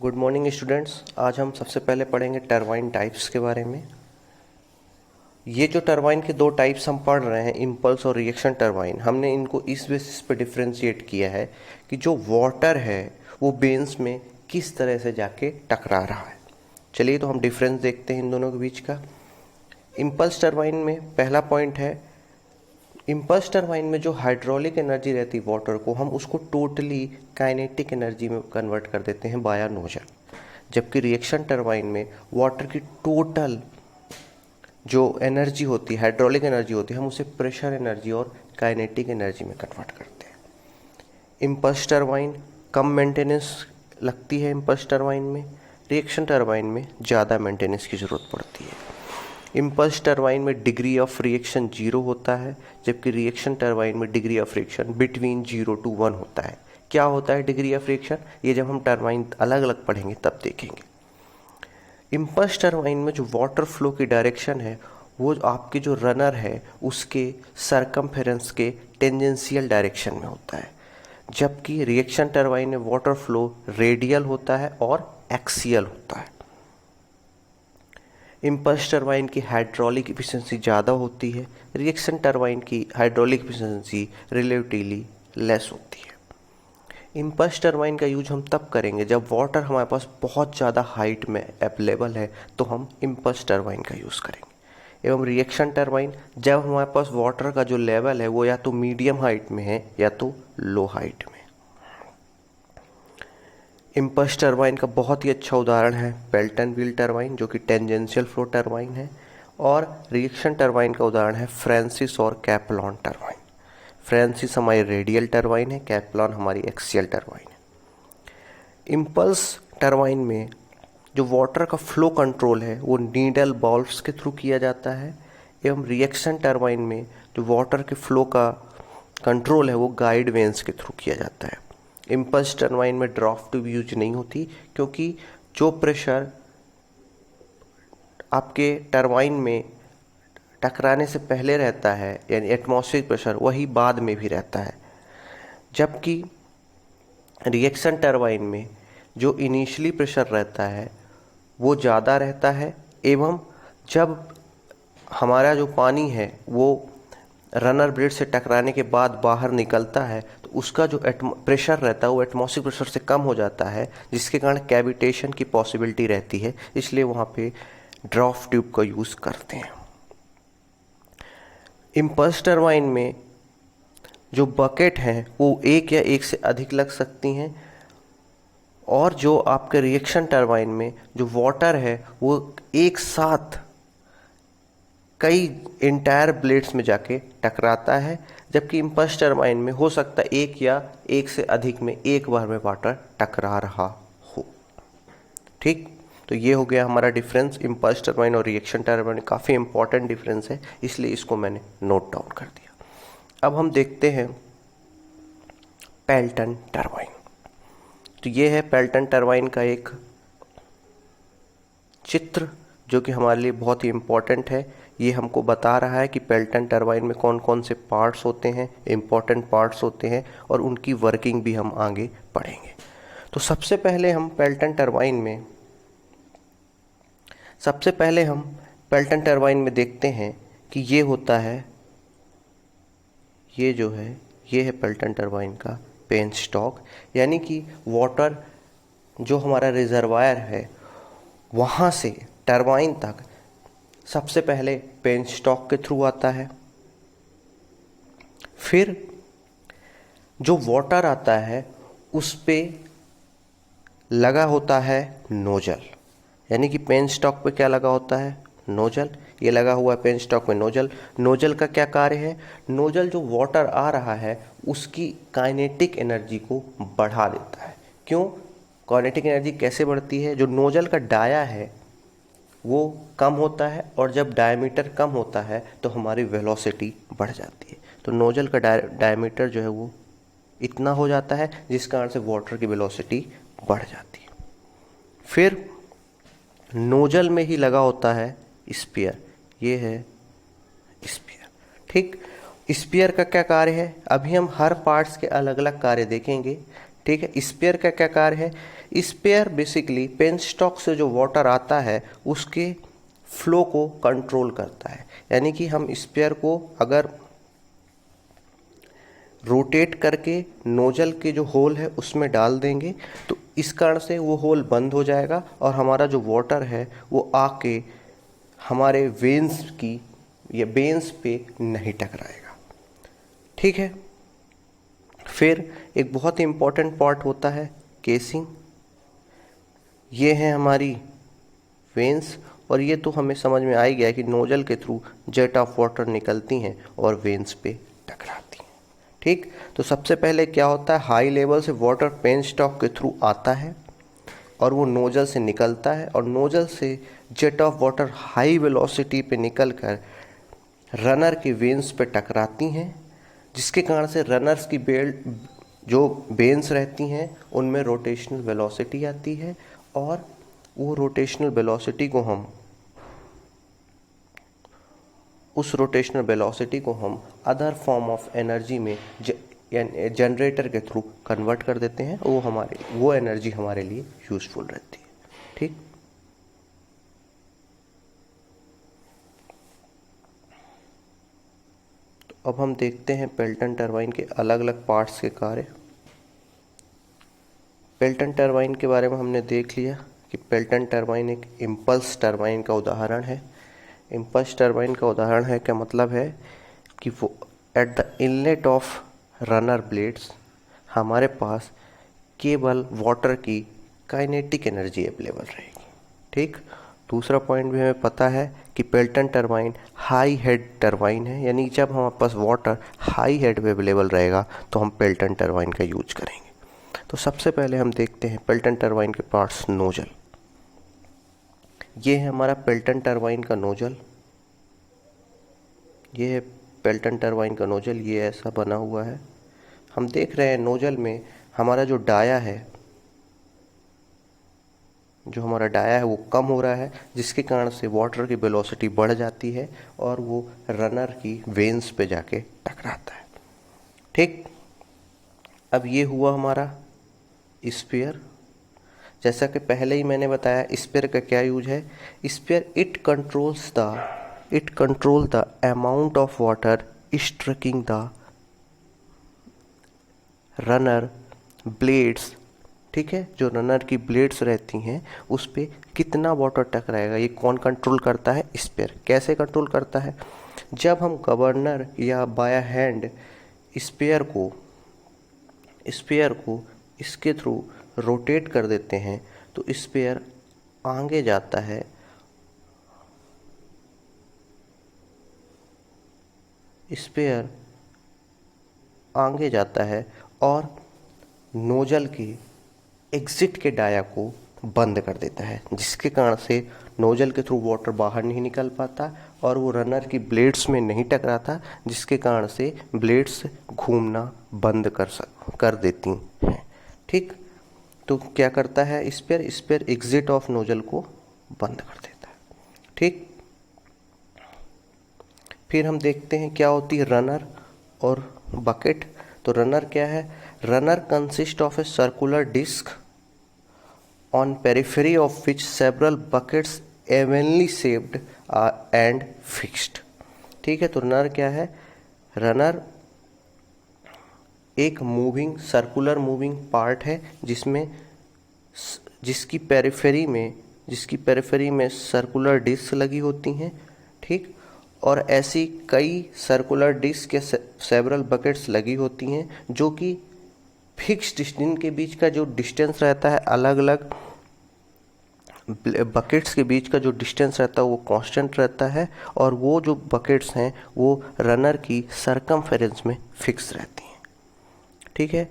Good morning students. आज हम सबसे पहले पढ़ेंगे टरबाइन टाइप्स के बारे में। ये जो टरबाइन के दो टाइप्स हम पढ़ रहे हैं, इम्पल्स और रिएक्शन टरबाइन, हमने इनको इस बेसिस पे डिफ्रेंशिएट किया है कि जो वाटर है वो बेंस में किस तरह से जाके टकरा रहा है। चलिए तो हम डिफरेंस देखते हैं इन दोनों के बीच का। इम्पल्स टरबाइन में पहला पॉइंट है, इम्पल्स टरबाइन में जो हाइड्रोलिक एनर्जी रहती है वाटर को, हम उसको टोटली काइनेटिक एनर्जी में कन्वर्ट कर देते हैं बाया नोजल। जबकि रिएक्शन टरबाइन में वाटर की टोटल जो एनर्जी होती है, हाइड्रोलिक एनर्जी होती है, हम उसे प्रेशर एनर्जी और काइनेटिक एनर्जी में कन्वर्ट करते हैं। इम्पल्स टरबाइन कम मेंटेनेंस लगती है इम्पल्स टरबाइन में, रिएक्शन टरबाइन में ज़्यादा मेंटेनेंस की ज़रूरत पड़ती है। इम्पल्स टरबाइन में डिग्री ऑफ रिएक्शन 0 होता है, जबकि रिएक्शन टरबाइन में degree of reaction between 0 to 1 होता है। क्या होता है डिग्री ऑफ रिएक्शन, ये जब हम टरबाइन अलग अलग पढ़ेंगे तब देखेंगे। इम्पल्स टरबाइन में जो वाटर फ्लो की डायरेक्शन है वो आपके जो रनर है उसके सरकमफेरेंस के टेंजेंशियल डायरेक्शन में होता है, जबकि रिएक्शन टरबाइन में वाटर फ्लो रेडियल होता है और एक्सियल होता है। इम्पल्स टरबाइन की हाइड्रोलिक एफिशिएंसी ज़्यादा होती है, रिएक्शन टरबाइन की हाइड्रोलिक एफिशिएंसी रिलेटिवली लेस होती है। इम्पल्स टरबाइन का यूज हम तब करेंगे जब वाटर हमारे पास बहुत ज़्यादा हाइट में अवेलेबल है, तो हम इम्पल्स टरबाइन का यूज़ करेंगे। एवं रिएक्शन टरबाइन जब हमारे पास वाटर का जो लेवल है वो या तो मीडियम हाइट में है या तो लो हाइट में। इम्पल्स टरबाइन का बहुत ही अच्छा उदाहरण है पेल्टन व्हील टरबाइन, जो कि टेंजेंशियल फ्लो टरबाइन है, और रिएक्शन टरबाइन का उदाहरण है फ्रांसिस और कैपलॉन टरबाइन। फ्रांसिस हमारी रेडियल टरबाइन है, कैपलॉन हमारी एक्सियल टरबाइन है। इम्पल्स टरबाइन में जो वाटर का फ्लो कंट्रोल है वो नीडल बॉल्व्स के थ्रू किया जाता है, एवं रिएक्शन टरबाइन में जो वाटर के फ्लो का कंट्रोल है वो गाइड वेंस के थ्रू किया जाता है। इम्पल्स टरबाइन में ड्राफ्ट ट्यूब यूज नहीं होती, क्योंकि जो प्रेशर आपके टरबाइन में टकराने से पहले रहता है यानी एटमॉस्फेरिक प्रेशर, वही बाद में भी रहता है। जबकि रिएक्शन टरबाइन में जो इनिशियली प्रेशर रहता है वो ज़्यादा रहता है, एवं जब हमारा जो पानी है वो रनर ब्लेड से टकराने के बाद बाहर निकलता है तो उसका जो प्रेशर रहता है वो एटमॉस्फेरिक प्रेशर से कम हो जाता है, जिसके कारण कैविटेशन की पॉसिबिलिटी रहती है, इसलिए वहाँ पे ड्राफ्ट ट्यूब का यूज़ करते हैं। इम्पल्स टरबाइन में जो बकेट हैं वो एक या एक से अधिक लग सकती हैं, और जो आपके रिएक्शन टरबाइन में जो वाटर है वो एक साथ कई इंटायर ब्लेड्स में जाके टकराता है, जबकि इम्पल्स टरबाइन में हो सकता है एक या एक से अधिक में एक बार में वाटर टकरा रहा हो। ठीक, तो ये हो गया हमारा डिफरेंस इम्पल्स टरबाइन और रिएक्शन टरबाइन। काफ़ी इंपॉर्टेंट डिफरेंस है, इसलिए इसको मैंने नोट डाउन कर दिया। अब हम देखते हैं पेल्टन टरबाइन। तो ये है पेल्टन टरबाइन का एक चित्र जो कि हमारे लिए बहुत ही इम्पॉर्टेंट है। ये हमको बता रहा है कि पेल्टन टरबाइन में कौन कौन से पार्ट्स होते हैं, इम्पॉर्टेंट पार्ट्स होते हैं, और उनकी वर्किंग भी हम आगे पढ़ेंगे। तो सबसे पहले हम पेल्टन टरबाइन में देखते हैं कि ये होता है, ये जो है ये है पेल्टन टरबाइन का पेन स्टॉक, यानी कि वाटर जो हमारा रिजर्वायर है वहाँ से टरबाइन तक सबसे पहले पेन स्टॉक के थ्रू आता है। फिर जो वाटर आता है उस पे लगा होता है नोजल, यानी कि पेन स्टॉक पे क्या लगा होता है, नोजल। ये लगा हुआ है पेन स्टॉक में नोजल। नोजल का क्या कार्य है, नोजल जो वाटर आ रहा है उसकी काइनेटिक एनर्जी को बढ़ा देता है। क्यों, काइनेटिक एनर्जी कैसे बढ़ती है, जो नोजल का डाया है वो कम होता है, और जब डायमीटर कम होता है तो हमारी वेलोसिटी बढ़ जाती है। तो नोजल का डायमीटर जो है वो इतना हो जाता है जिस कारण से वाटर की वेलोसिटी बढ़ जाती है। फिर नोजल में ही लगा होता है स्पीयर, ये है स्पीयर। ठीक, स्पीयर का क्या कार्य है, अभी हम हर पार्ट्स के अलग अलग कार्य देखेंगे। ठीक है। स्पेयर का क्या कार्य है? स्पेयर बेसिकली पेनस्टॉक से जो वाटर आता है उसके फ्लो को कंट्रोल करता है। यानी कि हम स्पेयर को अगर रोटेट करके नोजल के जो होल है उसमें डाल देंगे तो इस कारण से वो होल बंद हो जाएगा और हमारा जो वाटर है वो आके हमारे वेन्स की या वेन्स पे नहीं टकराएगा। ठीक है। फिर एक बहुत ही इम्पोर्टेंट पार्ट होता है केसिंग। ये है हमारी वेन्स और ये तो हमें समझ में आ ही गया कि नोजल के थ्रू जेट ऑफ वाटर निकलती हैं और वेन्स पे टकराती हैं। ठीक। तो सबसे पहले क्या होता है, हाई लेवल से वाटर पेनस्टॉक के थ्रू आता है और वो नोजल से निकलता है और नोजल से jet of water high velocity पे निकलकर रनर के वेन्स पे टकराती हैं, जिसके कारण से रनर्स की बेल्ट जो वेन्स रहती हैं उनमें रोटेशनल वेलोसिटी आती है और वो रोटेशनल वेलोसिटी को हम अदर फॉर्म ऑफ एनर्जी में जनरेटर के थ्रू कन्वर्ट कर देते हैं। वो एनर्जी हमारे लिए यूजफुल रहती है। ठीक। तो अब हम देखते हैं पेल्टन टरबाइन के अलग अलग पार्ट्स के कार्य। पेल्टन टरबाइन के बारे में हमने देख लिया कि पेल्टन टरबाइन एक इम्पल्स टरबाइन का उदाहरण है। इम्पल्स टरबाइन का उदाहरण है क्या मतलब है कि वो at the inlet of runner blades हमारे पास केवल वाटर की काइनेटिक एनर्जी अवेलेबल रहेगी। ठीक। दूसरा पॉइंट भी हमें पता है कि Pelton turbine high head turbine है, यानी जब हमारे पास वाटर हाई हेड पे अवेलेबल रहेगा तो हम पेल्टन टरबाइन का यूज करेंगे। तो सबसे पहले हम देखते हैं पेल्टन टरबाइन के पार्ट्स। नोजल, ये है हमारा पेल्टन टरबाइन का नोजल। ये है पेल्टन टरबाइन का नोजल, ये ऐसा बना हुआ है। हम देख रहे हैं नोजल में हमारा जो डाया है वो कम हो रहा है, जिसके कारण से वाटर की वेलोसिटी बढ़ जाती है और वो रनर की वेन्स पे जाके टकराता है। ठीक। अब ये हुआ हमारा स्पेयर। जैसा कि पहले ही मैंने बताया स्पेयर का क्या यूज है। Spear it control the amount of water striking the runner blades. ठीक है। जो रनर की ब्लेड्स रहती हैं उस पे कितना वाटर टकराएगा ये कौन कंट्रोल करता है? स्पेयर। कैसे कंट्रोल करता है? जब हम गवर्नर या बाय हैंड स्पेयर को इसके थ्रू रोटेट कर देते हैं तो स्पेयर आगे जाता है और नोजल के एग्जिट के डाया को बंद कर देता है, जिसके कारण से नोजल के थ्रू वाटर बाहर नहीं निकल पाता और वो रनर की ब्लेड्स में नहीं टकराता, जिसके कारण से ब्लेड्स घूमना बंद कर देती हैं। ठीक। तो क्या करता है स्पेयर एग्जिट ऑफ नोजल को बंद कर देता है। ठीक। फिर हम देखते हैं क्या होती है रनर और बकेट। तो रनर क्या है? Runner consist of a circular disc on periphery of which several buckets evenly shaped and fixed। ठीक है। तो रनर क्या है? रनर एक सर्कुलर मूविंग पार्ट है जिसकी पेरिफेरी में सर्कुलर डिस्क लगी होती हैं। ठीक। और ऐसी कई सर्कुलर डिस्क के सेवरल बकेट्स लगी होती हैं जो कि फिक्स्ड, इनके बीच का जो डिस्टेंस रहता है, अलग अलग बकेट्स के बीच का जो डिस्टेंस रहता है वो कांस्टेंट रहता है और वो जो बकेट्स हैं वो रनर की सरकमफेरेंस में फिक्स रहती हैं। ठीक है।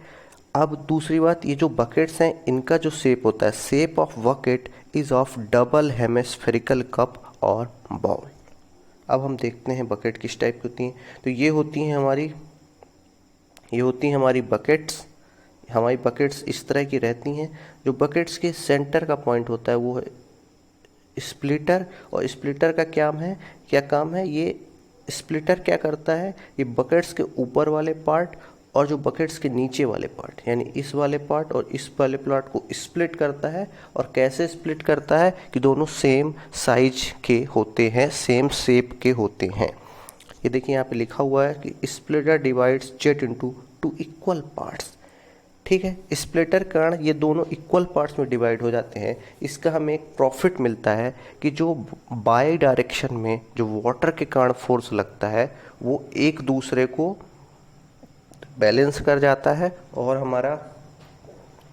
अब दूसरी बात, ये जो बकेट्स हैं इनका जो शेप होता है, shape of bucket is of double hemispherical cup और बाउल। अब हम देखते हैं बकेट किस टाइप की होती हैं। तो ये होती हैं हमारी बकेट्स। हमारी बकेट्स इस तरह की रहती हैं। जो बकेट्स के सेंटर का पॉइंट होता है वो है स्प्लिटर, और स्प्लिटर का क्या काम है? ये स्प्लिटर क्या करता है? ये बकेट्स के ऊपर वाले पार्ट और जो बकेट्स के नीचे वाले पार्ट यानी इस वाले पार्ट और इस वाले पार्ट को स्प्लिट करता है। और कैसे स्प्लिट करता है कि दोनों सेम साइज के होते हैं, सेम शेप के होते हैं। ये देखिए यहाँ पे लिखा हुआ है कि splitter divides jet into 2 equal parts. ठीक है, स्प्लिटर के कारण ये दोनों इक्वल पार्ट्स में डिवाइड हो जाते हैं। इसका हमें एक प्रॉफिट मिलता है कि जो बाई डायरेक्शन में जो वाटर के कारण फोर्स लगता है वो एक दूसरे को बैलेंस कर जाता है और हमारा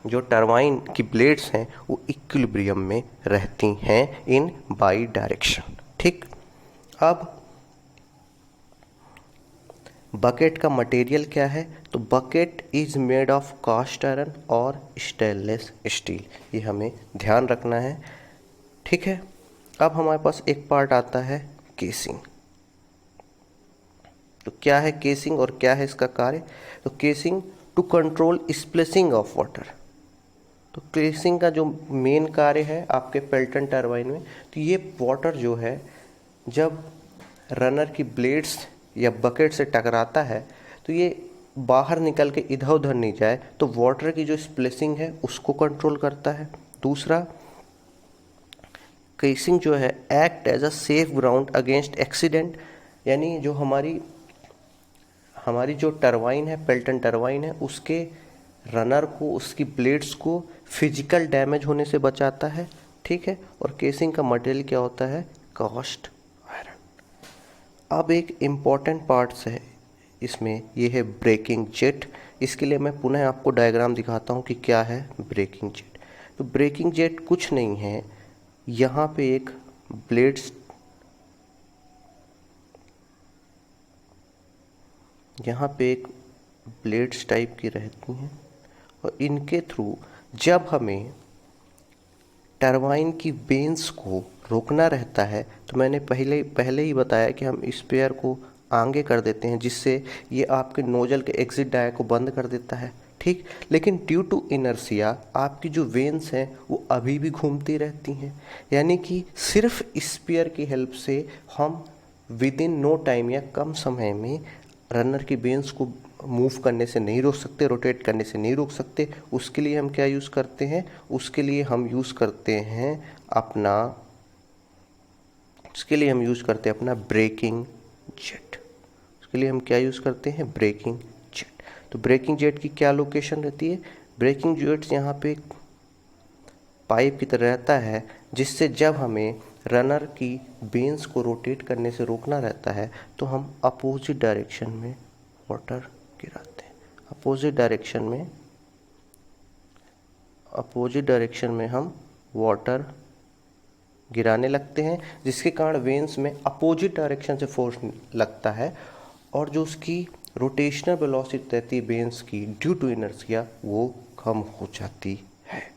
जो टरबाइन की ब्लेड्स हैं वो इक्विलिब्रियम में रहती हैं इन बाई डायरेक्शन। ठीक, अब बकेट का मटेरियल क्या है? तो bucket is made of cast iron और स्टेनलेस स्टील, ये हमें ध्यान रखना है। ठीक है, अब हमारे पास एक पार्ट आता है केसिंग। तो क्या है केसिंग और क्या है इसका कार्य? तो casing to control splashing of water. तो केसिंग का जो मेन कार्य है आपके पेल्टन टरबाइन में, तो ये वाटर जो है जब रनर की ब्लेड्स या बकेट से टकराता है तो ये बाहर निकल के इधर उधर नहीं जाए, तो वाटर की जो स्प्लेसिंग है उसको कंट्रोल करता है। दूसरा, केसिंग जो है act as a safeguard against accident, यानी जो हमारी जो टरबाइन है, पेल्टन टरबाइन है, उसके रनर को, उसकी ब्लेड्स को फिजिकल डैमेज होने से बचाता है। ठीक है, और केसिंग का मटेरियल क्या होता है? Cast iron. अब एक इम्पॉर्टेंट पार्ट्स है इसमें, ये है ब्रेकिंग जेट। इसके लिए मैं पुनः आपको डायग्राम दिखाता हूँ कि क्या है ब्रेकिंग जेट। तो ब्रेकिंग जेट कुछ नहीं है, यहाँ पे एक ब्लेड्स, यहाँ पे एक ब्लेड्स टाइप की रहती हैं और इनके थ्रू जब हमें टरबाइन की वेन्स को रोकना रहता है, तो मैंने पहले ही बताया कि हम स्पेयर को आगे कर देते हैं जिससे ये आपके नोजल के एग्जिट डाया को बंद कर देता है। ठीक, लेकिन ड्यू टू इनर्शिया आपकी जो वेन्स हैं वो अभी भी घूमती रहती हैं, यानी कि सिर्फ स्पेयर की हेल्प से हम विद इन नो टाइम या कम समय में रनर की वेन्स को मूव करने से नहीं रोक सकते, रोटेट करने से नहीं रोक सकते। उसके लिए हम क्या यूज़ करते हैं? उसके लिए हम यूज़ करते हैं अपना ब्रेकिंग जेट। उसके लिए हम क्या यूज़ करते हैं? Braking jet. तो ब्रेकिंग जेट की क्या लोकेशन रहती है? ब्रेकिंग जेट यहाँ पे पाइप की तरह रहता है जिससे जब हमें रनर की बेन्स को रोटेट करने से रोकना रहता है तो हम अपोजिट डायरेक्शन में वाटर गिराते हैं। अपोजिट डायरेक्शन में हम वाटर गिराने लगते हैं, जिसके कारण वेन्स में अपोजिट डायरेक्शन से फोर्स लगता है और जो उसकी रोटेशनल वेलोसिटी रहती है वेन्स की ड्यू टू इनर्शिया वो कम हो जाती है।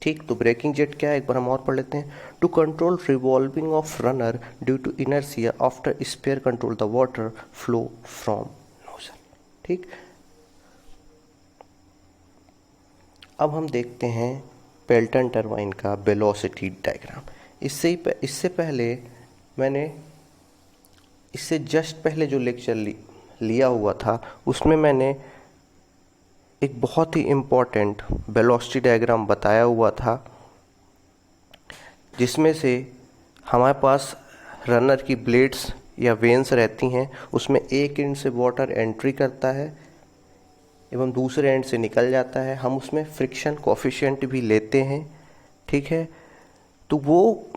ठीक, तो ब्रेकिंग जेट क्या है एक बार हम और पढ़ लेते हैं। To control revolving of runner due to inertia after spear control the water flow from nozzle. ठीक, अब हम देखते हैं पेल्टन टरबाइन का वेलोसिटी डायग्राम। इससे पहले मैंने इससे जस्ट पहले जो लेक्चर लिया हुआ था उसमें मैंने एक बहुत ही इम्पॉर्टेंट वेलोसिटी डायग्राम बताया हुआ था, जिसमें से हमारे पास रनर की ब्लेड्स या वेन्स रहती हैं, उसमें एक एंड से वाटर एंट्री करता है एवं दूसरे एंड से निकल जाता है। हम उसमें फ्रिक्शन कोफिशिएंट भी लेते हैं। ठीक है, तो वो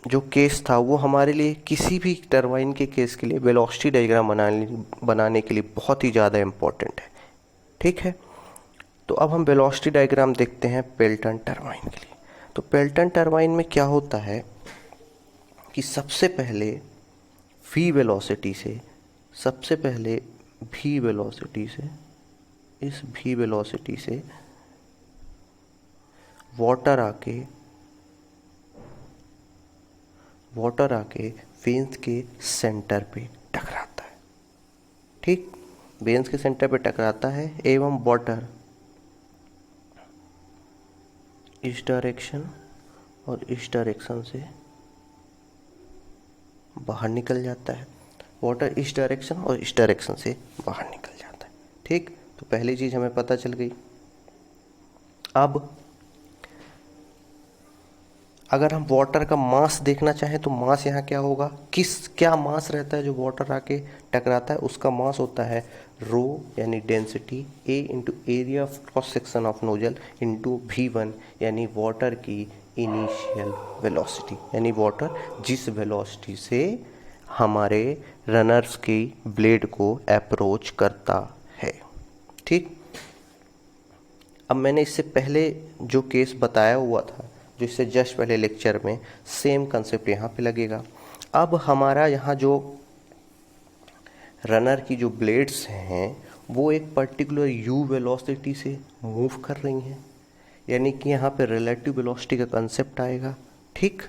जो केस था वो हमारे लिए किसी भी टरबाइन के केस के लिए वेलोसिटी डायग्राम बनाने के लिए बहुत ही ज़्यादा इम्पोर्टेंट है। ठीक है, तो अब हम वेलोसिटी डायग्राम देखते हैं पेल्टन टरबाइन के लिए। तो पेल्टन टरबाइन में क्या होता है कि सबसे पहले v वेलोसिटी से इस v वेलोसिटी से वाटर आके वेन्स के सेंटर पे टकराता है। ठीक, वेन्स के सेंटर पे टकराता है एवं वाटर इस डायरेक्शन और इस डायरेक्शन से बाहर निकल जाता है। वाटर इस डायरेक्शन और इस डायरेक्शन से बाहर निकल जाता है। ठीक, तो पहली चीज़ हमें पता चल गई। अब अगर हम वाटर का मास देखना चाहें तो मास यहाँ क्या होगा, क्या मास रहता है जो वाटर आके टकराता है, उसका मास होता है रो यानी density A into area of cross section of nozzle into V1 यानी वाटर की इनिशियल वेलोसिटी, यानी वाटर जिस वेलोसिटी से हमारे रनर्स की ब्लेड को अप्रोच करता है। ठीक, अब मैंने इससे पहले जो केस बताया हुआ था, जो इससे जस्ट पहले लेक्चर में, सेम कंसेप्ट यहाँ पे लगेगा। अब हमारा यहाँ जो रनर की जो ब्लेड्स हैं वो एक पर्टिकुलर u वेलोसिटी से मूव कर रही हैं, यानी कि यहाँ पे रिलेटिव वेलोसिटी का कंसेप्ट आएगा। ठीक,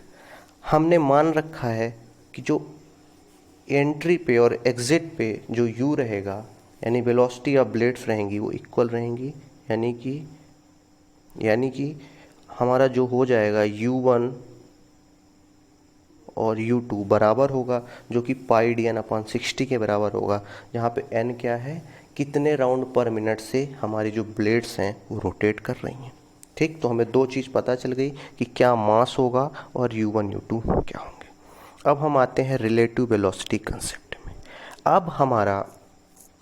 हमने मान रखा है कि जो एंट्री पे और एग्जिट पे जो u रहेगा यानी वेलोसिटी ऑफ ब्लेड्स रहेंगी वो इक्वल रहेंगी, यानी कि हमारा जो हो जाएगा u1 और u2 बराबर होगा, जो कि पाई डी एन अपॉन 60 के बराबर होगा, जहाँ पे n क्या है, कितने राउंड पर मिनट से हमारी जो ब्लेड्स हैं वो रोटेट कर रही हैं। ठीक, तो हमें दो चीज़ पता चल गई कि क्या मास होगा और u1 u2 क्या होंगे। अब हम आते हैं रिलेटिव वेलोसिटी कंसेप्ट में। अब हमारा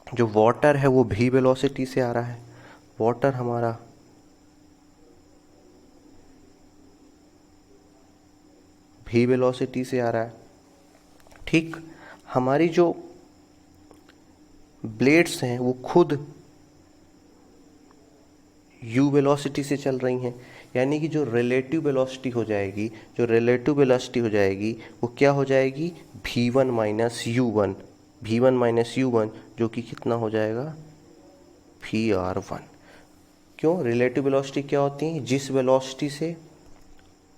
जो वाटर है वो v वेलोसिटी से आ रहा है, वाटर हमारा v वेलोसिटी से आ रहा है। ठीक, हमारी जो ब्लेड्स हैं वो खुद u वेलोसिटी से चल रही हैं, यानी कि जो रिलेटिव वेलोसिटी हो जाएगी, वो क्या हो जाएगी, v1 माइनस u1, जो कि कितना हो जाएगा, vr1। क्यों, रिलेटिव वेलोसिटी क्या होती है, जिस वेलोसिटी से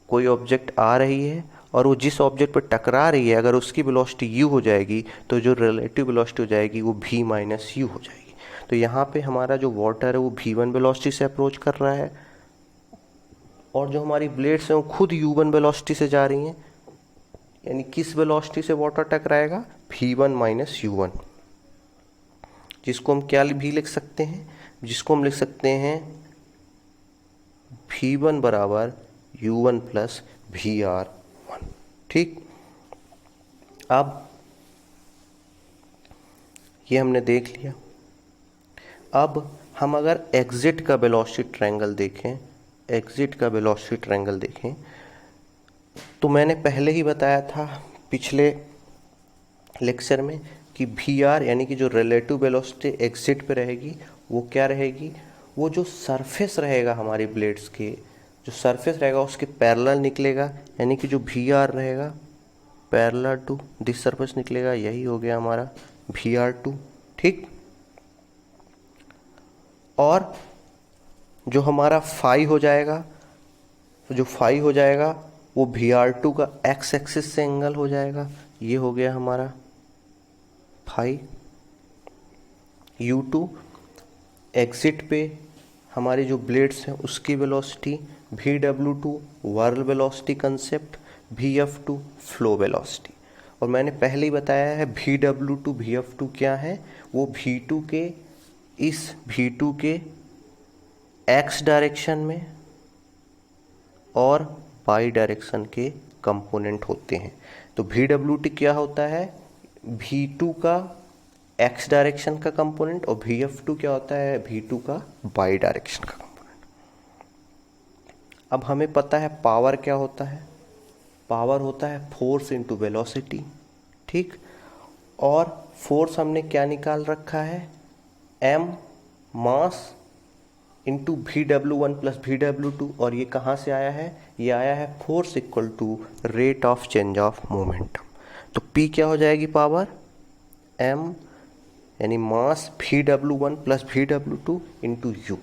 कोई ऑब्जेक्ट आ रही है और वो जिस ऑब्जेक्ट पर टकरा रही है, अगर उसकी वेलोसिटी u हो जाएगी तो जो रिलेटिव वेलोसिटी हो जाएगी वो v माइनस u हो जाएगी। तो यहाँ पे हमारा जो वाटर है वो v1 वेलोसिटी से अप्रोच कर रहा है और जो हमारी ब्लेड्स हैं वो खुद u1 वेलोसिटी से जा रही हैं, यानी किस वेलोसिटी से वाटर टकराएगा, v1 माइनस u1, जिसको हम क्या भी लिख सकते हैं, v1 बराबर u1 प्लस vr1। ठीक, अब ये हमने देख लिया। अब हम अगर एग्जिट का वेलोसिटी ट्रायंगल देखें, तो मैंने पहले ही बताया था पिछले लेक्चर में कि vr यानी कि जो रिलेटिव वेलोसिटी एग्जिट पे रहेगी वो क्या रहेगी, वो जो सरफेस रहेगा हमारी ब्लेड्स के, जो सरफेस रहेगा उसके पैरेलल निकलेगा, यानी कि जो vr रहेगा पैरेलल टू दिस सरफेस निकलेगा, यही हो गया हमारा vr2। ठीक, और जो हमारा फाई हो जाएगा, वो vr2 का x एक्सिस से एंगल हो जाएगा, ये हो गया हमारा फाई। u2 एग्जिट पे हमारी जो ब्लेड्स हैं उसकी velocity, vw2 whirl velocity concept, vf2 flow velocity. और मैंने पहले ही बताया है vw2 vf2 क्या है, वो v2 के x डायरेक्शन में और y डायरेक्शन के कंपोनेंट होते हैं। तो vwt क्या होता है, v2 का x डायरेक्शन का कंपोनेंट, और vf2 क्या होता है, v2 का y डायरेक्शन का कंपोनेंट। अब हमें पता है पावर क्या होता है, पावर होता है फोर्स इनटू वेलोसिटी। ठीक, और फोर्स हमने क्या निकाल रखा है, m mass into vw1 plus vw2, और ये कहाँ से आया है, ये आया है force equal to rate of change of momentum. तो p क्या हो जाएगी, पावर m यानी मास vw1 plus vw2 into u।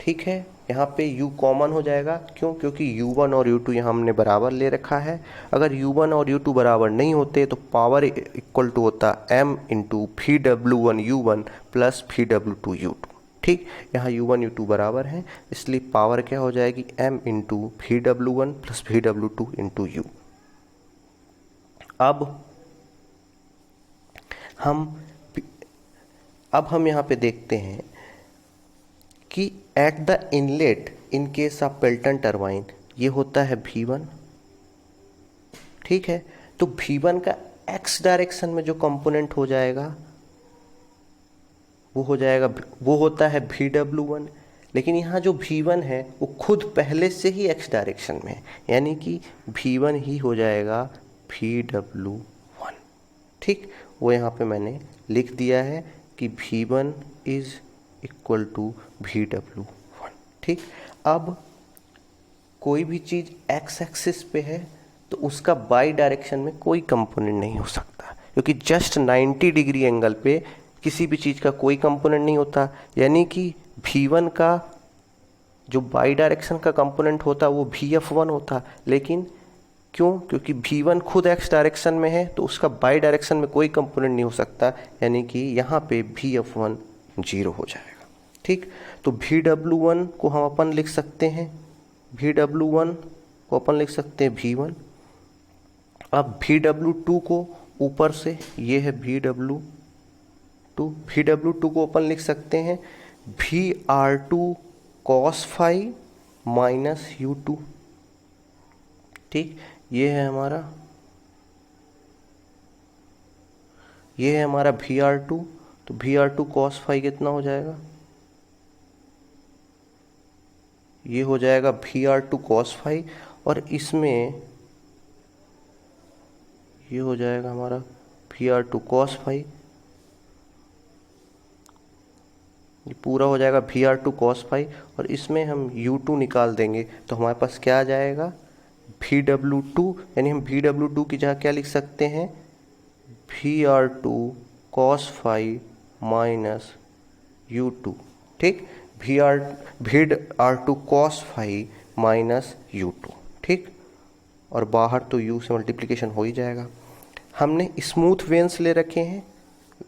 ठीक है, यहाँ पे u कॉमन हो जाएगा, क्यों, क्योंकि u1 और u2 यहाँ हमने बराबर ले रखा है। अगर u1 और u2 बराबर नहीं होते तो पावर इक्वल टू होता m into vw1 u1 plus vw2 u2। ठीक, यहाँ u1 u2 बराबर हैं, इसलिए पावर क्या हो जाएगी, m into vw1 plus vw2 into u। अब अब हम यहाँ पे देखते हैं कि at the inlet in case of Pelton turbine ये होता है V1, ठीक है। तो V1 का x डायरेक्शन में जो कंपोनेंट हो जाएगा वो होता है VW1। लेकिन यहाँ जो V1 है वो खुद पहले से ही x डायरेक्शन में है, यानी कि V1 ही हो जाएगा VW1, ठीक। वो यहाँ पे मैंने लिख दिया है कि V1 is equal to VW1, ठीक। अब कोई भी चीज़ x एक्सिस पे है तो उसका बाई डायरेक्शन में कोई कंपोनेंट नहीं हो सकता, क्योंकि जस्ट 90 डिग्री एंगल पे किसी भी चीज़ का कोई कंपोनेंट नहीं होता। यानी कि V1 का जो बाई डायरेक्शन का कंपोनेंट होता वो VF1 होता, लेकिन क्यों? क्योंकि V1 खुद x डायरेक्शन में है तो उसका बाई डायरेक्शन में कोई कंपोनेंट नहीं हो सकता, यानी कि यहाँ पे VF1 0 हो जाएगा, ठीक। तो VW1 को हम अपन लिख सकते हैं, VW1 को अपन लिख सकते हैं V1। अब VW2 को ऊपर से, ये है VW2 को अपन लिख सकते हैं VR2 cos phi minus U2, ठीक। ये है हमारा VR2। तो VR2 cos फाई कितना हो जाएगा? ये हो जाएगा VR2 cos फाई, और इसमें ये हो जाएगा हमारा VR2 cos फाई, ये पूरा हो जाएगा VR2 cos फाई, और इसमें हम U2 निकाल देंगे तो हमारे पास क्या आ जाएगा? VW2, यानी हम VW2 की जगह क्या लिख सकते हैं? VR2 cos phi minus U2, ठीक। VR2 cos phi minus U2, ठीक। और बाहर तो U से मल्टीप्लिकेशन हो ही जाएगा। हमने स्मूथ वेन्स ले रखे हैं,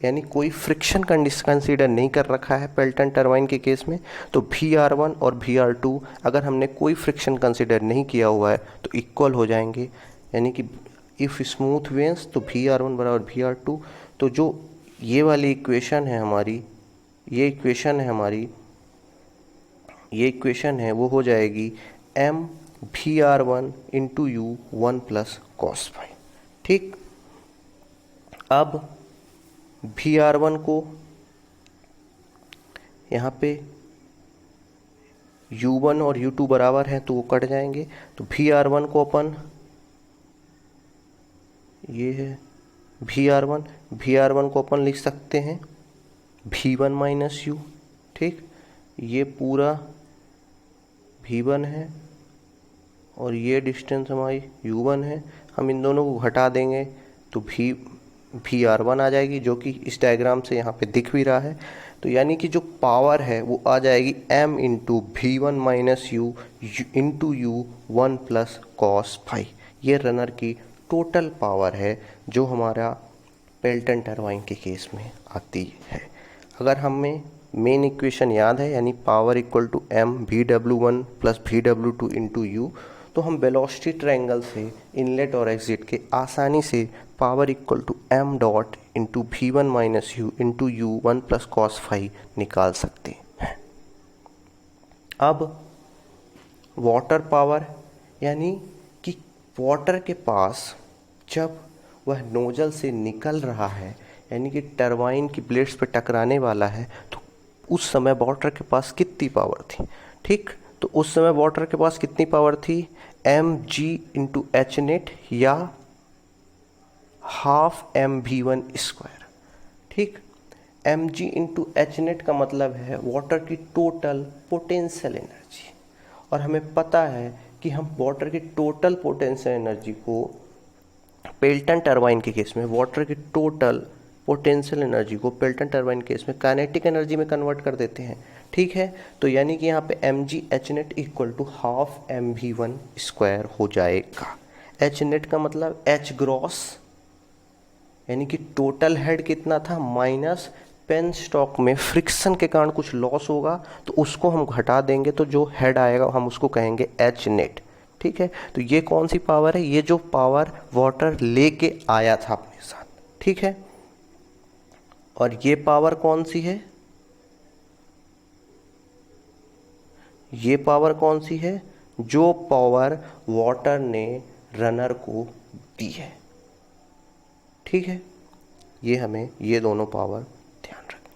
यानी कोई फ्रिक्शन कंसीडर नहीं कर रखा है पेल्टन टरबाइन के केस में। तो VR1 और VR2 अगर हमने कोई फ्रिक्शन कंसीडर नहीं किया हुआ है तो इक्वल हो जाएंगे, यानी कि इफ़ स्मूथ वेन्स तो VR1 बराबर VR2। तो जो ये वाली इक्वेशन है हमारी, ये इक्वेशन है वो हो जाएगी M VR1 into U 1 plus cos phi, ठीक। अब VR1 को यहाँ पे U1 और U2 बराबर हैं तो वो कट जाएंगे। तो VR1 को अपन, ये है VR1 को अपन लिख सकते हैं V1 माइनस U, ठीक। ये पूरा V1 है और ये डिस्टेंस हमारी U1 है। हम इन दोनों को घटा देंगे तो VR1 आ जाएगी, जो कि इस डायग्राम से यहाँ पे दिख भी रहा है। तो यानी कि जो पावर है वो आ जाएगी M into V1 minus U into U1 plus cos phi. ये रनर की टोटल पावर है जो हमारा पेल्टन टरबाइन के केस में आती है। अगर हमें मेन इक्वेशन याद है, यानी power equal to M VW1 plus VW2 into U, तो हम वेलोसिटी ट्रायंगल से इनलेट और एग्जिट के आसानी से power equal to M dot into V1 minus U into U1 plus cos phi निकाल सकते हैं। अब वाटर पावर, यानी कि वाटर के पास जब वह नोजल से निकल रहा है, यानी कि टरबाइन की ब्लेड्स पे टकराने वाला है, तो उस समय वाटर के पास कितनी पावर थी, ठीक। तो उस समय वाटर के पास कितनी पावर थी? mg इंटू एच नेट या हाफ mv1 स्क्वायर, ठीक। mg इंटू एच नेट का मतलब है वाटर की टोटल पोटेंशियल एनर्जी, और हमें पता है कि हम वाटर की टोटल पोटेंशियल एनर्जी को पेल्टन टरबाइन के केस में, वाटर की टोटल पोटेंशियल एनर्जी को पेल्टन टरबाइन केस में काइनेटिक एनर्जी में कन्वर्ट कर देते हैं, ठीक है। तो यानी कि यहाँ पे mg H net equal to half mv1 square हो जाएगा। एच नेट का मतलब एच ग्रॉस, यानी कि टोटल हेड कितना था, माइनस पेन स्टॉक में फ्रिक्शन के कारण कुछ लॉस होगा तो उसको हम घटा देंगे, तो जो हेड आएगा हम उसको कहेंगे एच नेट, ठीक है। तो ये कौन सी पावर है? ये जो पावर वाटर लेके आया था अपने साथ, ठीक है। और ये पावर कौन सी है, ये पावर कौन सी है, जो पावर वाटर ने रनर को दी है। ठीक है, ये हमें ये दोनों पावर ध्यान रखनी।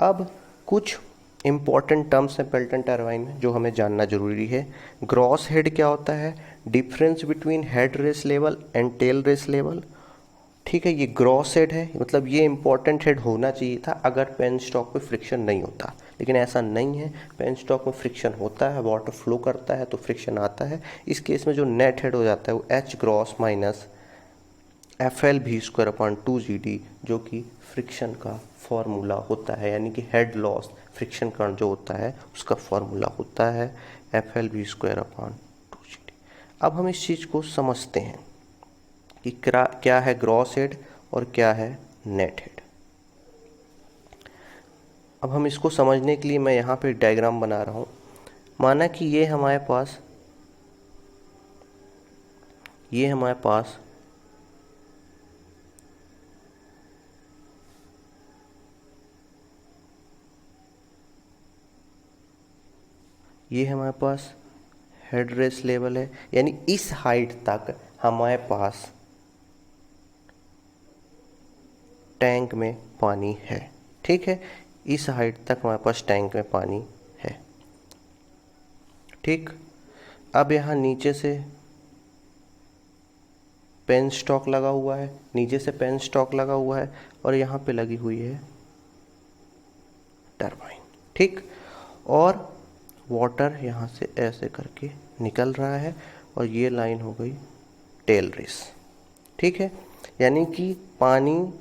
अब कुछ इंपॉर्टेंट टर्म्स हैं पेल्टन टरबाइन में जो हमें जानना जरूरी है। ग्रॉस हेड क्या होता है, difference between head race level and tail race level. ठीक है, ये ग्रॉस हेड है, मतलब ये इंपॉर्टेंट हेड होना चाहिए था अगर पेन स्टॉक पे फ्रिक्शन नहीं होता, लेकिन ऐसा नहीं है। पेन स्टॉक में फ्रिक्शन होता है, वाटर फ्लो करता है तो फ्रिक्शन आता है। इस केस में जो नेट हेड हो जाता है वो एच ग्रॉस माइनस FL_V²/2GD जो कि फ्रिक्शन का फॉर्मूला होता है, यानी कि हेड लॉस फ्रिक्शन कण जो होता है उसका फॉर्मूला होता है FL_V²/2GD। अब हम इस चीज़ को समझते हैं कि क्या है ग्रॉस हेड और क्या है नेट हेड। अब हम इसको समझने के लिए मैं यहाँ पे डायग्राम बना रहा हूँ। माना कि ये हमारे पास ये हमारे पास हेड रेस लेवल है, यानी इस हाइट तक हमारे पास टैंक में पानी है। ठीक है, इस हाइट तक हमारे पास टैंक में पानी है। ठीक, अब यहाँ नीचे से पेन स्टॉक लगा हुआ है, नीचे से पेन स्टॉक लगा हुआ है और यहाँ पे लगी हुई है टरबाइन। ठीक, और वाटर यहाँ से ऐसे करके निकल रहा है और ये लाइन हो गई टेल रेस। ठीक है, यानी कि पानी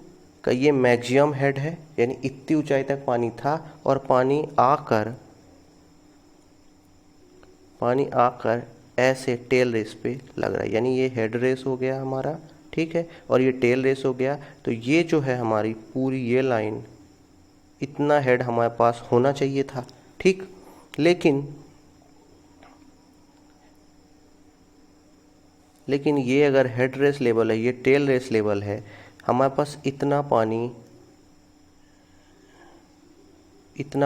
का ये मैक्सिमम हेड है, यानी इतनी ऊंचाई तक पानी था और पानी आकर ऐसे टेल रेस पे लग रहा है, यानी ये हेड रेस हो गया हमारा। ठीक है, और ये टेल रेस हो गया। तो ये जो है हमारी पूरी ये लाइन, इतना हेड हमारे पास होना चाहिए था। ठीक, लेकिन ये अगर हेड रेस लेवल है, ये टेल रेस लेवल है, हमारे पास इतना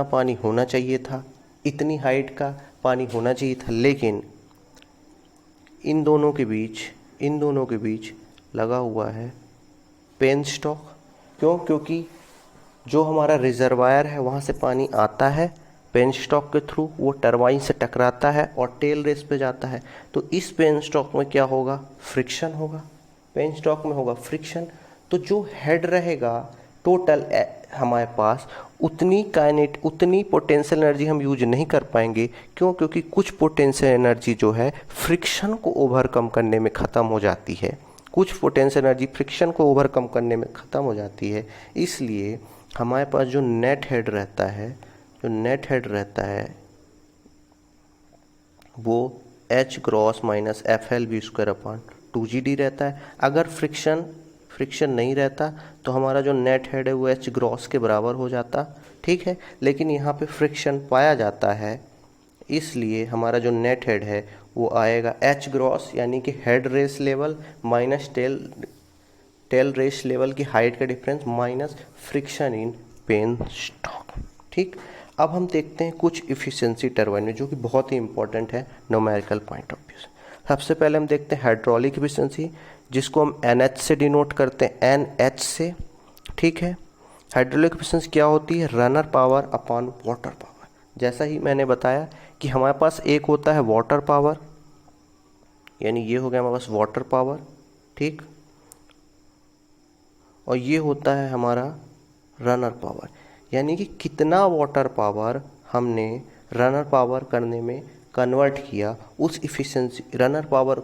पानी होना चाहिए था, इतनी हाइट का पानी होना चाहिए था, लेकिन इन दोनों के बीच लगा हुआ है पेन स्टॉक। क्यों? क्योंकि जो हमारा रिजर्वायर है वहाँ से पानी आता है पेन स्टॉक के थ्रू, वो टरबाइन से टकराता है और टेल रेस पे जाता है। तो इस पेन स्टॉक में क्या होगा, फ्रिक्शन होगा। पेन स्टॉक में होगा फ्रिक्शन, तो जो हेड रहेगा टोटल हमारे पास उतनी पोटेंशियल एनर्जी हम यूज नहीं कर पाएंगे। क्यों? क्योंकि कुछ पोटेंशियल एनर्जी जो है फ्रिक्शन को ओवरकम करने में ख़त्म हो जाती है, इसलिए हमारे पास जो नेट हेड रहता है वो H ग्रॉस माइनस FL_V²/2GD रहता है। अगर फ्रिक्शन नहीं रहता तो हमारा जो नेट हेड है वो H ग्रॉस के बराबर हो जाता। ठीक है, लेकिन यहाँ पे फ्रिक्शन पाया जाता है, इसलिए हमारा जो नेट हेड है वो आएगा H ग्रॉस, यानी कि head race level minus tail race level की हाइट का difference minus friction in penstock. ठीक, अब हम देखते हैं कुछ इफिशिएंसी टरबाइन में जो कि बहुत ही इंपॉर्टेंट है न्यूमेरिकल पॉइंट ऑफ व्यू से। सबसे पहले हम देखते हैं हाइड्रोलिक इफिशिएंसी, जिसको हम NH से डिनोट करते हैं, NH से। ठीक है, हाइड्रोलिक इफिशिएंसी क्या होती है, runner power upon water power. जैसा ही मैंने बताया कि हमारे पास एक होता है वाटर पावर, यानी ये हो गया हमारे पास वाटर पावर। ठीक, और ये होता है हमारा रनर पावर, यानी कि कितना वाटर पावर हमने रनर पावर करने में कन्वर्ट किया, उस इफिशिएंसी रनर पावर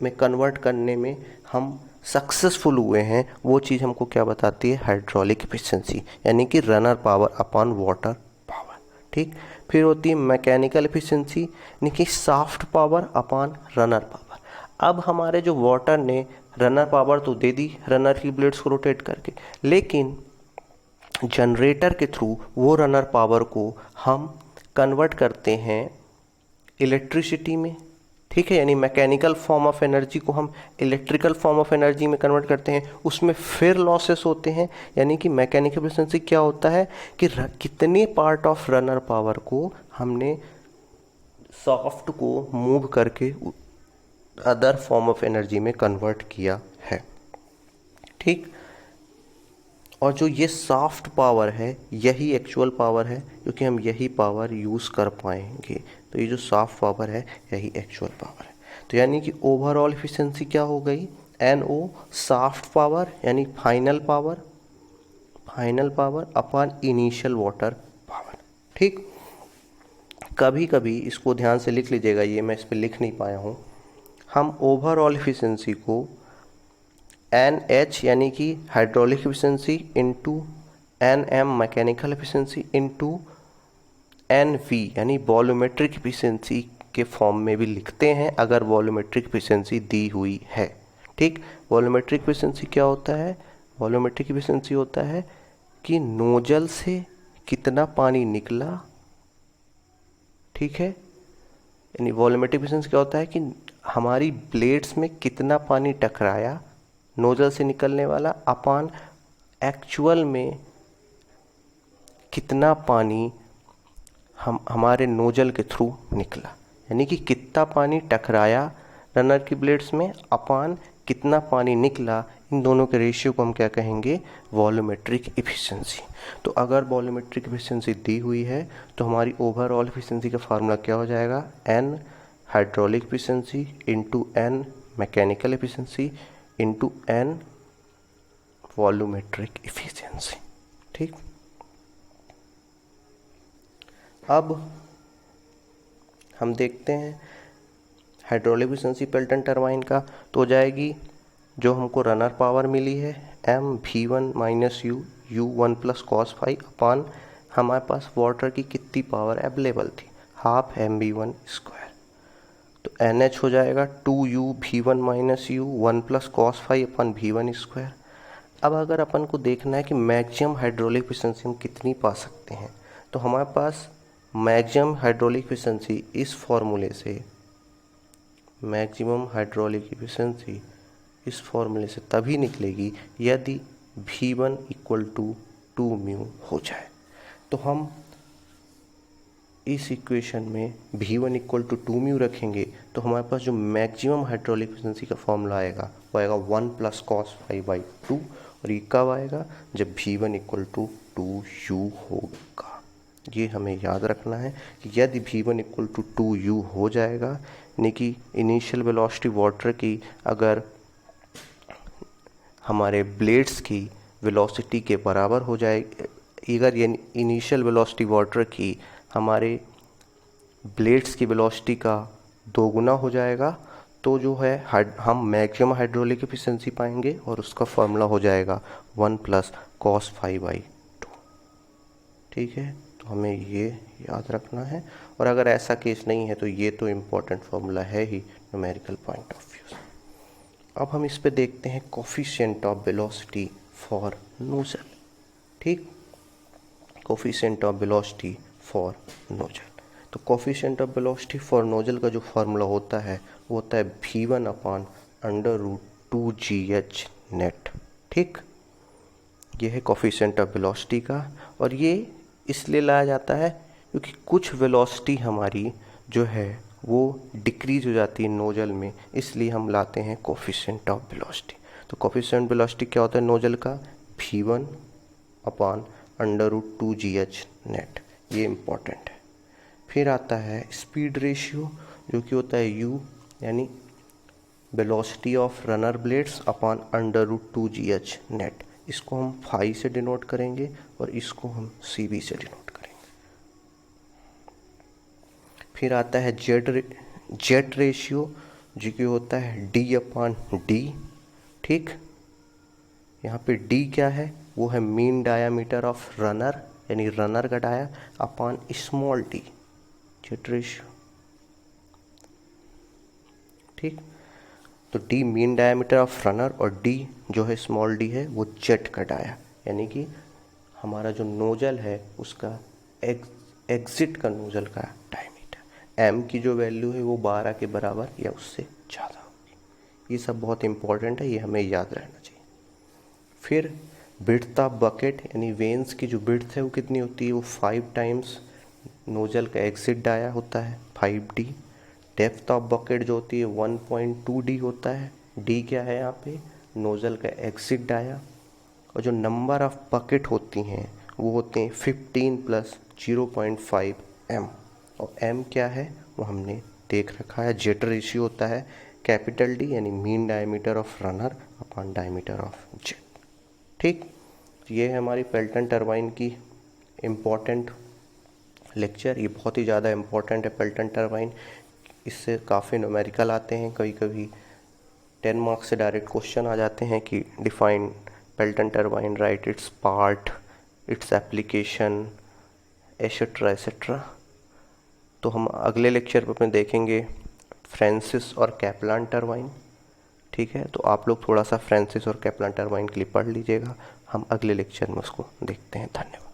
में कन्वर्ट करने में हम सक्सेसफुल हुए हैं, वो चीज़ हमको क्या बताती है, हाइड्रोलिक इफिशिएंसी, यानी कि runner power upon water power. ठीक, फिर होती है मैकेनिकल इफिशिएंसी, यानी कि soft power upon runner power. अब हमारे जो वाटर ने रनर पावर तो दे दी रनर की ब्लेड्स को रोटेट करके, लेकिन जनरेटर के थ्रू वो रनर पावर को हम कन्वर्ट करते हैं इलेक्ट्रिसिटी में। ठीक है, यानी मैकेनिकल फॉर्म ऑफ एनर्जी को हम इलेक्ट्रिकल फॉर्म ऑफ एनर्जी में कन्वर्ट करते हैं, उसमें फिर लॉसेस होते हैं। यानी कि मैकेनिकल एफिशिएंसी क्या होता है कि कितने पार्ट ऑफ रनर पावर को हमने सॉफ्ट को मूव करके अदर फॉर्म ऑफ एनर्जी में कन्वर्ट किया है। ठीक, और जो ये सॉफ्ट पावर है यही एक्चुअल पावर है, क्योंकि हम यही पावर यूज़ कर पाएंगे। तो ये जो सॉफ्ट पावर है यही एक्चुअल पावर है। तो यानी कि ओवरऑल एफिशिएंसी क्या हो गई, NO सॉफ्ट पावर यानी final power upon initial water power. ठीक, कभी कभी इसको ध्यान से लिख लीजिएगा, ये मैं इस पर लिख नहीं पाया हूँ। हम ओवरऑल एफिशिएंसी को NH यानी कि hydraulic efficiency into NM mechanical efficiency into NV यानी वॉल्यूमेट्रिक एफिशिएंसी के फॉर्म में भी लिखते हैं अगर वॉल्यूमेट्रिक एफिशिएंसी दी हुई है। ठीक, वॉल्यूमेट्रिक एफिशिएंसी क्या होता है, वॉल्यूमेट्रिक एफिशिएंसी होता है कि नोजल से कितना पानी निकला। ठीक है, यानी वॉल्यूमेट्रिक एफिशिएंसी क्या होता है कि हमारी ब्लेड्स में कितना पानी टकराया नोजल से निकलने वाला अपान एक्चुअल में कितना पानी हमारे नोजल के थ्रू निकला। यानी कि कितना पानी टकराया रनर की ब्लेड्स में अपान कितना पानी निकला, इन दोनों के रेशियो को हम क्या कहेंगे, वॉल्यूमेट्रिक एफिशिएंसी। तो अगर वॉल्यूमेट्रिक एफिशिएंसी दी हुई है तो हमारी ओवरऑल एफिशिएंसी का फार्मूला क्या हो जाएगा, N hydraulic efficiency into N mechanical efficiency into N volumetric efficiency. ठीक, अब हम देखते हैं हाइड्रोलिक एफिशिएंसी पेल्टन टरबाइन का, तो हो जाएगी जो हमको रनर पावर मिली है mv1 minus u 1 plus cos phi अपान हमारे पास वाटर की कितनी पावर अवेलेबल थी, हाफ mv1 स्क्वायर। तो NH हो जाएगा 2u v1 minus u 1 plus cos phi अपन v1 स्क्वायर। अब अगर अपन को देखना है कि मैक्सिमम हाइड्रोलिक एफिशिएंसी हम कितनी पा सकते हैं, तो हमारे पास मैक्सिमम हाइड्रोलिक एफिशिएंसी इस फॉर्मूले से, मैक्सिमम हाइड्रोलिक एफिशिएंसी इस फॉर्मूले से तभी निकलेगी यदि v1 इक्वल टू 2 म्यू हो जाए। तो हम इस इक्वेशन में v1 इक्वल टू 2 म्यू रखेंगे तो हमारे पास जो मैक्सिमम हाइड्रोलिक एफिशिएंसी का फॉर्मूला आएगा वो आएगा 1 प्लस कॉस फाइव बाई 2। और ये कब आएगा, जब v1 इक्वल टू 2u होगा। ये हमें याद रखना है कि यदि v1 इक्वल टू 2u हो जाएगा, यानी कि इनिशियल वेलोसिटी वाटर की अगर हमारे ब्लेड्स की वेलोसिटी के बराबर हो जाएगी, अगर ये इनिशियल वेलोसिटी वाटर की हमारे ब्लेड्स की वेलोसिटी का दोगुना हो जाएगा, तो जो है हम मैक्सिमम हाइड्रोलिक एफिशिएंसी पाएंगे और उसका फॉर्मूला हो जाएगा 1 प्लस कॉस फाइव बाई 2। ठीक है, तो हमें ये याद रखना है। और अगर ऐसा केस नहीं है तो ये तो इम्पोर्टेंट फॉर्मूला है ही न्यूमेरिकल पॉइंट ऑफ व्यू से। अब हम इस पे देखते हैं coefficient of velocity for nozzle. ठीक, coefficient of velocity for nozzle. तो coefficient of velocity for nozzle का जो फार्मूला होता है वो होता है v1 upon under root 2gh net. ठीक, ये है कोफिशिएंट ऑफ वेलोसिटी का, और ये इसलिए लाया जाता है क्योंकि कुछ वेलोसिटी हमारी जो है वो डिक्रीज हो जाती है नोजल में, इसलिए हम लाते हैं कोफिशिएंट ऑफ वेलोसिटी। तो कोफिशिएंट वेलोसिटी क्या होता है नोजल का, v1 upon under root 2gh net. ये इम्पॉर्टेंट है। फिर आता है स्पीड रेशियो जो कि होता है u यानी velocity of runner blades upon under root 2gh net. इसको हम फाई से डिनोट करेंगे और इसको हम cv से डिनोट करेंगे। फिर आता है जेट रेशियो जो कि होता है d अपॉन d। ठीक, यहाँ पे d क्या है, वो है मीन डायामीटर ऑफ रनर यानी रनर का dia upon small d, jet ratio. ठीक, तो d mean diameter of runner और d जो है स्मॉल d है वो जेट का डाया, यानी कि हमारा जो नोजल है उसका एग्जिट का नोजल का डायमीटर। एम की जो वैल्यू है वो 12 के बराबर या उससे ज़्यादा होगी। ये सब बहुत इंपॉर्टेंट है, ये हमें याद रहना चाहिए। फिर विड्थ ऑफ बकेट यानी वेन्स की जो विड्थ है वो कितनी होती है, वो 5 टाइम्स नोजल का एग्जिट डाया होता है 5D। डेप्थ ऑफ बकेट जो होती है 1.2D होता है। डी क्या है यहाँ पे, नोजल का एग्जिट डाया। और जो नंबर ऑफ बकेट होती हैं वो होते हैं 15 प्लस 0.5 M। और M क्या है वो हमने देख रखा है, जेट रेशियो होता है कैपिटल D यानी mean diameter of runner upon diameter of jet. ठीक, ये है हमारी पेल्टन टरबाइन की इम्पॉर्टेंट लेक्चर। ये बहुत ही ज़्यादा इम्पॉर्टेंट है पेल्टन टरबाइन। इससे काफ़ी न्यूमेरिकल आते हैं, कभी कभी 10 मार्क्स से डायरेक्ट क्वेश्चन आ जाते हैं कि define Pelton turbine, right it's part, its application, etcetera etcetera. तो हम अगले लेक्चर में देखेंगे फ्रांसिस और कैपलान टरबाइन। ठीक है, तो आप लोग थोड़ा सा फ्रांसिस और कैपलान टरबाइन के लिए पढ़ लीजिएगा। हम अगले लेक्चर में उसको देखते हैं। धन्यवाद।